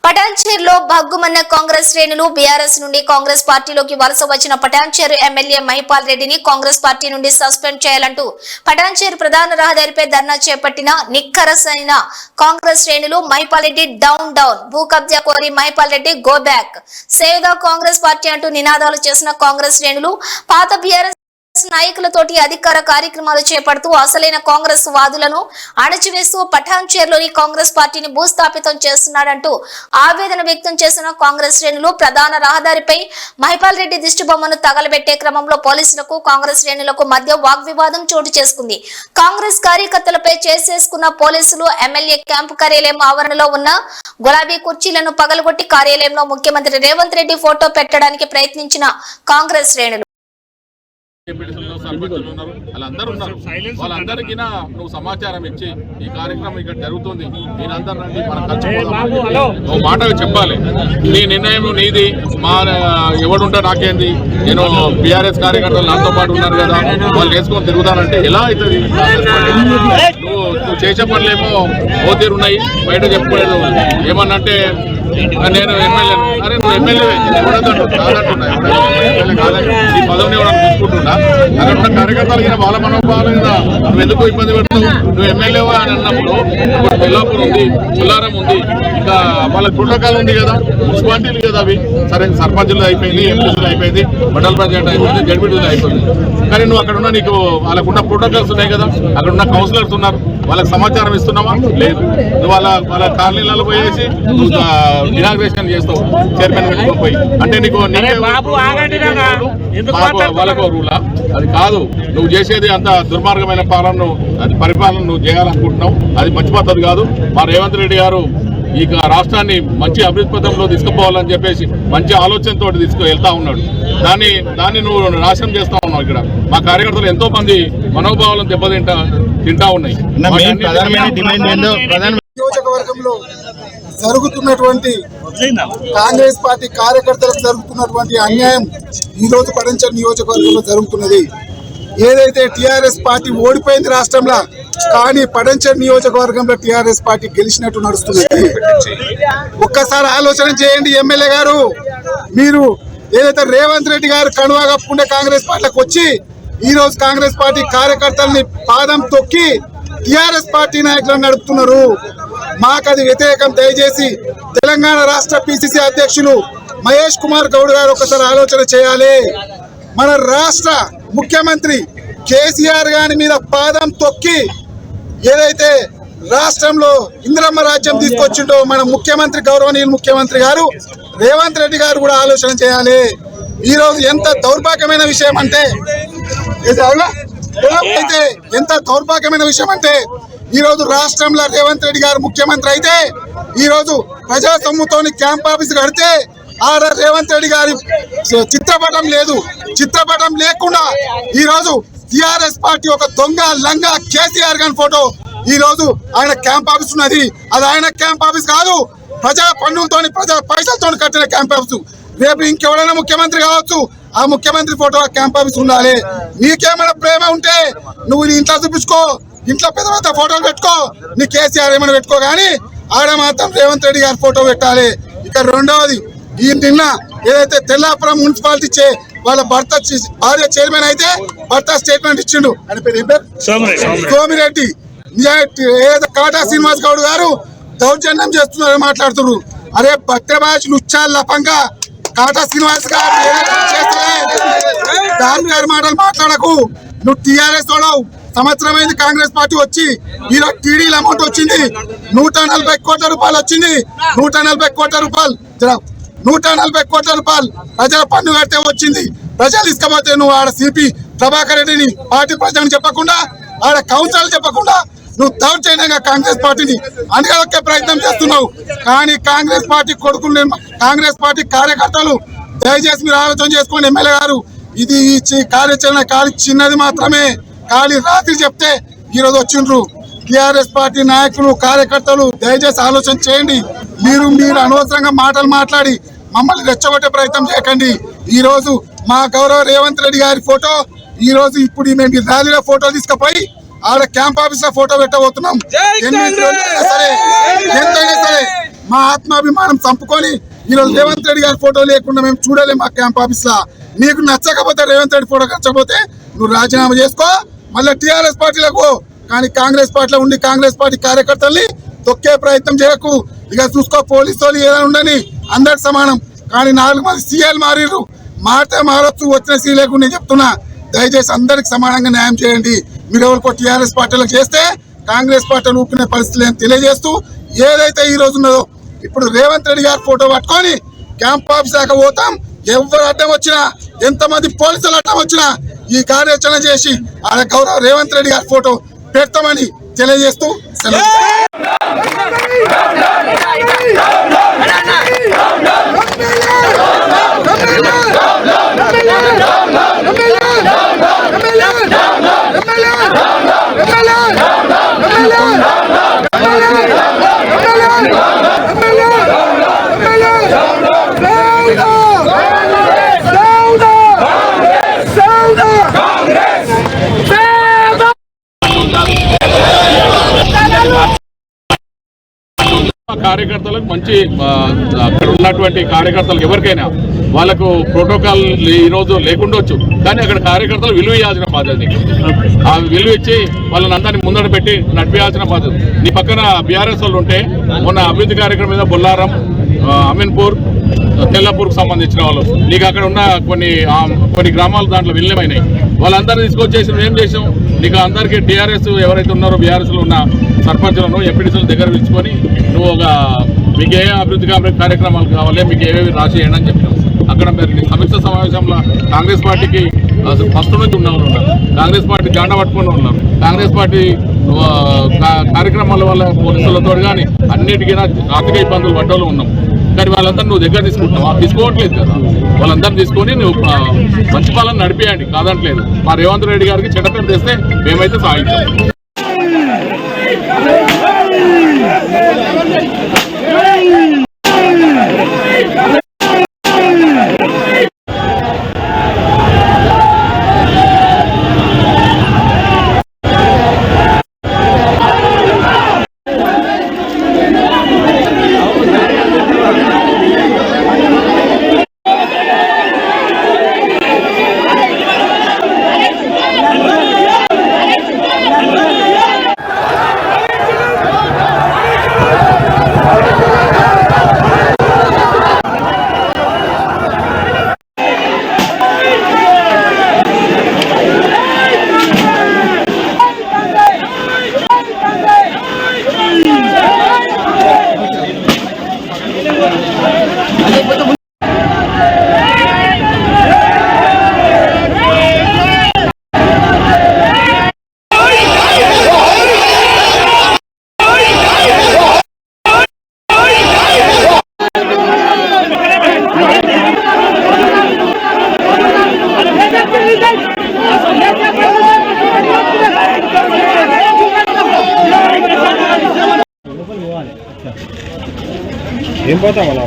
పటాన్చేరులో భగ్గుమన్న కాంగ్రెస్ శ్రేణులు బీఆర్ఎస్ నుండి కాంగ్రెస్ పార్టీలోకి వలస వచ్చిన పటాన్చేరు ఎమ్మెల్యే మహిపాల్ రెడ్డిని కాంగ్రెస్ పార్టీ నుండి సస్పెండ్ చేయాలంటూ పటాన్చేరు ప్రధాన రహదారిపై ధర్నా చేపట్టిన నిక్కరసైన కాంగ్రెస్ శ్రేణులు మహిపాల్ రెడ్డి డౌన్ భూ కబ్జా కోరి Mahipal Reddy go back save the Congress party అంటూ నినాదాలు చేసిన కాంగ్రెస్ శ్రేణులు పాత బీఆర్ఎస్ నాయకులతోటి అధికార కార్యక్రమాలు చేపడుతూ అసలైన కాంగ్రెస్ వాదులను అణచివేస్తూ పటాన్చేరులోని కాంగ్రెస్ పార్టీని భూస్థాపితం చేస్తున్నాడంటూ ఆవేదన వ్యక్తం చేసిన కాంగ్రెస్ శ్రేణులు ప్రధాన రహదారిపై మహిపాల్ రెడ్డి దిష్టిబొమ్మను తగలబెట్టే క్రమంలో పోలీసులకు కాంగ్రెస్ శ్రేణులకు మధ్య వాగ్వివాదం చోటు చేసుకుంది. కాంగ్రెస్ కార్యకర్తలపై చేసేసుకున్న పోలీసులు ఎమ్మెల్యే క్యాంపు కార్యాలయం ఆవరణలో ఉన్న గులాబీ కుర్చీలను పగలగొట్టి కార్యాలయంలో ముఖ్యమంత్రి రేవంత్ రెడ్డి ఫోటో పెట్టడానికి ప్రయత్నించిన కాంగ్రెస్ శ్రేణులు వాళ్ళందరికీ నువ్వు సమాచారం ఇచ్చి ఈ కార్యక్రమం ఇక్కడ జరుగుతుంది నేనందరినీ నువ్వు మాట చెప్పాలి. నీ నిర్ణయం నీది, మా ఎవడుంటా నాకేంది, నేను బీఆర్ఎస్ కార్యకర్తలు నాతో పాటు ఉన్నారు కదా వాళ్ళు వేసుకొని తిరుగుతానంటే ఎలా అవుతుంది? నువ్వు చేసే పనులేమో ఓ తీరున్నాయి, బయట చెప్పుకోలేదు. ఏమన్నంటే నేను ఎమ్మెల్యేను, అరే నువ్వు ఎమ్మెల్యే కాదంటున్నా, ఈ పదవిని ఎవరైనా చూసుకుంటున్నా అక్కడ ఉన్న కార్యకర్తలు వాళ్ళ మనోభావాలు కదా నువ్వు ఎందుకు ఇబ్బంది పెడతావు? నువ్వు ఎమ్మెల్యేవా అని అన్నప్పుడు ఇప్పుడు పిల్లాపూర్ ఉంది, పుల్లారం ఉంది, ఇంకా వాళ్ళ ప్రోటోకాల్ ఉంది కదా, మున్సిపాలిటీలు కదా అవి. సరే సర్పంచులు అయిపోయింది, ఎంపీలు అయిపోయింది, మండల పంచాయతీ అయిపోయింది, జడ్పీటీలు అయిపోయింది. కానీ నువ్వు అక్కడ ఉన్న నీకు వాళ్ళకున్న ప్రోటోకాల్స్ ఉన్నాయి కదా, అక్కడ ఉన్న కౌన్సిలర్స్ ఉన్నారు, వాళ్ళకి సమాచారం ఇస్తున్నావా? లేదు. నువ్వు వాళ్ళ కాలనీలలో పోయేసి ఇనాగ్రేషన్ చేస్తావు చైర్మన్ పెట్టుకోపోయి. అంటే నీకు వాళ్ళకు రూలా? అది కాదు. నువ్వు చేసేది అంత దుర్మార్గమైన పాలనను, అది పరిపాలన నువ్వు చేయాలనుకుంటున్నావు. అది మంచి పద్ధతి కాదు. మా రేవంత్ రెడ్డి గారు ఈ రాష్ట్రాన్ని మంచి అభివృద్ధి పథంలో తీసుకుపోవాలని చెప్పేసి మంచి ఆలోచనతో వెళ్తా ఉన్నాడు. దాన్ని నువ్వు నాశనం చేస్తా ఉన్నావు. ఇక్కడ మా కార్యకర్తలు ఎంతో మంది మనోభావాలను తింటా ఉన్నాయి. నియోజకవర్గంలో జరుగుతున్నటువంటి కాంగ్రెస్ పార్టీ కార్యకర్తలకు జరుగుతున్నటువంటి అన్యాయం ఈ రోజు పటాన్చేరు నియోజకవర్గంలో జరుగుతున్నది. ఏదైతే టిఆర్ఎస్ పార్టీ ఓడిపోయింది రాష్ట్రంలో, కానీ పటాన్చేరు నియోజకవర్గంలో టిఆర్ఎస్ పార్టీ గెలిచినట్టు నడుస్తున్నది. ఒక్కసారి ఆలోచన చేయండి ఎమ్మెల్యే గారు. మీరు ఏదైతే రేవంత్ రెడ్డి గారు కణువా కప్పుకుంటే కాంగ్రెస్ పార్టీలకు వచ్చి ఈ రోజు కాంగ్రెస్ పార్టీ కార్యకర్తల్ని పాదం తొక్కి టిఆర్ఎస్ పార్టీ నాయకులను నడుపుతున్నారు. మాకు అది వ్యతిరేకం. దయచేసి తెలంగాణ రాష్ట్ర పిసిసి అధ్యక్షులు మహేష్ కుమార్ గౌడ్ గారు ఒకసారి ఆలోచన చేయాలి. మన రాష్ట్ర ముఖ్యమంత్రి కేసీఆర్ గారి మీద పాదం తొక్కి ఏదైతే రాష్ట్రంలో ఇందిరమ్మ రాజ్యం తీసుకొచ్చిండో మన ముఖ్యమంత్రి గౌరవనీయులు ముఖ్యమంత్రి గారు రేవంత్ రెడ్డి గారు కూడా ఆలోచన చేయాలి. ఈ రోజు ఎంత దౌర్భాగ్యమైన విషయం అంటే ఎంత దౌర్భాగ్యమైన విషయం అంటే ఈ రోజు రాష్ట్రంలో రేవంత్ రెడ్డి గారు ముఖ్యమంత్రి అయితే ఈ రోజు ప్రజా సొమ్ముతోని క్యాంప్ ఆఫీస్ కడితే ఆడ రేవంత్ రెడ్డి గారి చిత్రపటం లేదు. చిత్రపటం లేకుండా ఈ రోజు టిఆర్ఎస్ పార్టీ ఒక దొంగ లంగా కేసీఆర్ గారి ఫోటో ఈ రోజు ఆయన క్యాంప్ ఆఫీస్ ఉన్నది. అది ఆయన క్యాంప్ ఆఫీస్ కాదు, ప్రజా పన్నులతోని ప్రజా పైసలతో కట్టిన క్యాంప్ ఆఫీస్. రేపు ఇంకెవరైనా ముఖ్యమంత్రి కావచ్చు, ఆ ముఖ్యమంత్రి ఫోటో క్యాంప్ ఆఫీస్ ఉండాలి. నీకేమైనా ప్రేమ ఉంటే నువ్వు నీ ఇంట్లో చూపించుకో, ఇంట్లో పెద్ద పెద్ద ఫోటోలు పెట్టుకో, నీ కేసీఆర్ ఏమైనా పెట్టుకో, కానీ ఆడ మాత్రం రేవంత్ రెడ్డి గారి ఫోటో పెట్టాలి. ఇక రెండవది, ఈ నిన్న ఏదైతే తెల్లాపురం మున్సిపాలిటీ వాళ్ళ భార్య చైర్మన్ అయితే భర్త స్టేట్మెంట్ ఇచ్చిండు. అని పేరు ఏం పేరు? సోమిరెడ్డి. ఏదైతే కాటా శ్రీనివాస్ గౌడ్ గారు దౌర్జన్యం చేస్తున్నారని మాట్లాడుతున్నారు. అరే భక్తబాజ్ లుచ్చాల లపంగా కాటా శ్రీనివాస్ గారు దాని గారి మాటలు మాట్లాడకు. నువ్వు టీఆర్ఎస్ తోడవు. సంవత్సరమైంది కాంగ్రెస్ పార్టీ వచ్చి ఈరోజు టీడీల అమౌంట్ వచ్చింది 140 కోట్ల రూపాయలు వచ్చింది. 140 కోట్ల రూపాయలు 140 కోట్ల రూపాయలు ప్రజల పన్ను కడితే వచ్చింది. ప్రజలు ఇసుకపోతే నువ్వు ఆడ సిపి ప్రభాకర్ రెడ్డిని పార్టీ ప్రజలను చెప్పకుండా, ఆడ కౌన్సిలర్ చెప్పకుండా నువ్వు దౌర్జన్యంగా కాంగ్రెస్ పార్టీని అణగదొక్కే ప్రయత్నం చేస్తున్నావు. కానీ కాంగ్రెస్ పార్టీ కొడుకులు, కాంగ్రెస్ పార్టీ కార్యకర్తలు దయచేసి మీరు ఆలోచన చేసుకోండి. ఎమ్మెల్యే గారు, ఇది ఈ కార్యాచరణ ఖాళీ చిన్నది మాత్రమే. ఖాళీ రాత్రి చెప్తే ఈరోజు వచ్చిండ్రు. టిఆర్ఎస్ పార్టీ నాయకులు కార్యకర్తలు దయచేసి ఆలోచన చేయండి. మీరు అనవసరంగా మాటలు మాట్లాడి మమ్మల్ని రెచ్చగొట్టే ప్రయత్నం చేయకండి. ఈ రోజు మా గౌరవ రేవంత్ రెడ్డి గారి ఫోటో ఈ రోజు ఇప్పుడు మేము ర్యాలీలో ఫోటో తీసుకుపోయి ఆడ క్యాంప్ ఆఫీస్ లో ఫోటో పెట్టబోతున్నాం. ఎంతైనా సరే మా ఆత్మాభిమానం చంపుకొని ఈరోజు రేవంత్ రెడ్డి గారి ఫోటో లేకుండా మేము చూడలేము మా క్యాంప్ ఆఫీస్ లా. నీకు నచ్చకపోతే రేవంత్ రెడ్డి ఫోటో నచ్చకపోతే నువ్వు రాజీనామా చేసుకో, మళ్ళీ టీఆర్ఎస్ పార్టీలకు పో. కానీ కాంగ్రెస్ పార్టీలో ఉండి కాంగ్రెస్ పార్టీ కార్యకర్తల్ని తొక్కే ప్రయత్నం చేయకు. ఇక చూసుకో, పోలీసు వాళ్ళు ఏదైనా ఉండని అందరికి సమానం. కానీ 4 మంది సీఎల్ మారిర్రు, మారితే మారొచ్చు, వచ్చిన సీఎలకు నేను చెప్తున్నా, దయచేసి అందరికి సమానంగా న్యాయం చేయండి. మీరు ఎవరికో టీఆర్ఎస్ పార్టీలకు చేస్తే కాంగ్రెస్ పార్టీలు ఊపుకునే పరిస్థితులు ఏం తెలియజేస్తూ, ఏదైతే ఈ రోజు ఉన్నదో ఇప్పుడు రేవంత్ రెడ్డి గారి ఫోటో పట్టుకొని క్యాంప్ ఆఫీస్ దాకా పోతాం. ఎవరు అడ్డం వచ్చినా, ఎంతమంది పోలీసులు అడ్డం వచ్చినా ఈ కార్యాచరణ చేసి ఆడ గౌరవ రేవంత్ రెడ్డి గారి ఫోటో పెడతామని తెలియజేస్తూ సెలవు. కార్యకర్తలకు మంచి అక్కడ ఉన్నటువంటి కార్యకర్తలకు ఎవరికైనా వాళ్ళకు ప్రోటోకాల్ ఈ రోజు లేకుండొచ్చు, కానీ అక్కడ కార్యకర్తలు విలువ ఇవ్వాల్సిన బాధ్యత నీకు. ఆ విలువ ఇచ్చి వాళ్ళని అందరినీ ముందర పెట్టి నడిపించాల్సిన బాధ్యత. నీ పక్కన బీఆర్ఎస్ వాళ్ళు ఉంటే మొన్న అభివృద్ధి కార్యక్రమం మీద బొల్లారం, అమీన్పూర్, తెల్లపూర్కు సంబంధించిన వాళ్ళు నీకు అక్కడ ఉన్న కొన్ని గ్రామాలు దాంట్లో విలీనమైనాయి. వాళ్ళందరూ తీసుకొచ్చేసి ఏం చేసాం, నీకు అందరికీ టీఆర్ఎస్ ఎవరైతే ఉన్నారో బీఆర్ఎస్లో ఉన్న సర్పంచులను ఎంపీటీసీల దగ్గర పిలుచుకొని నువ్వు మీకు ఏ అభివృద్ధి కార్యక్రమాలు కావాలి, మీకు ఏవేవి రాసేయండి అని చెప్పినావు. అక్కడ మీరు సమీక్ష సమావేశంలో కాంగ్రెస్ పార్టీకి అసలు ఫస్ట్ నుంచి ఉన్నవారు ఉన్నారు, కాంగ్రెస్ పార్టీ జాండ పట్టుకుని ఉన్నారు, కాంగ్రెస్ పార్టీ కార్యక్రమాల వల్ల పోలీసులతో కానీ అన్నిటికీ ఆర్థిక ఇబ్బందులు పడ్డోళ్ళు ఉన్నాం. కానీ వాళ్ళందరూ నువ్వు దగ్గర తీసుకుంటావు, తీసుకోవట్లేదు కదా. వాళ్ళందరూ తీసుకొని నువ్వు మంచి పాలన నడిపేయండి, కాదంటలేదు. మా రేవంత్ రెడ్డి గారికి చెడ్డ పేరు తెస్తే మేమైతే సాధించాం. ఏం పోతాం అలా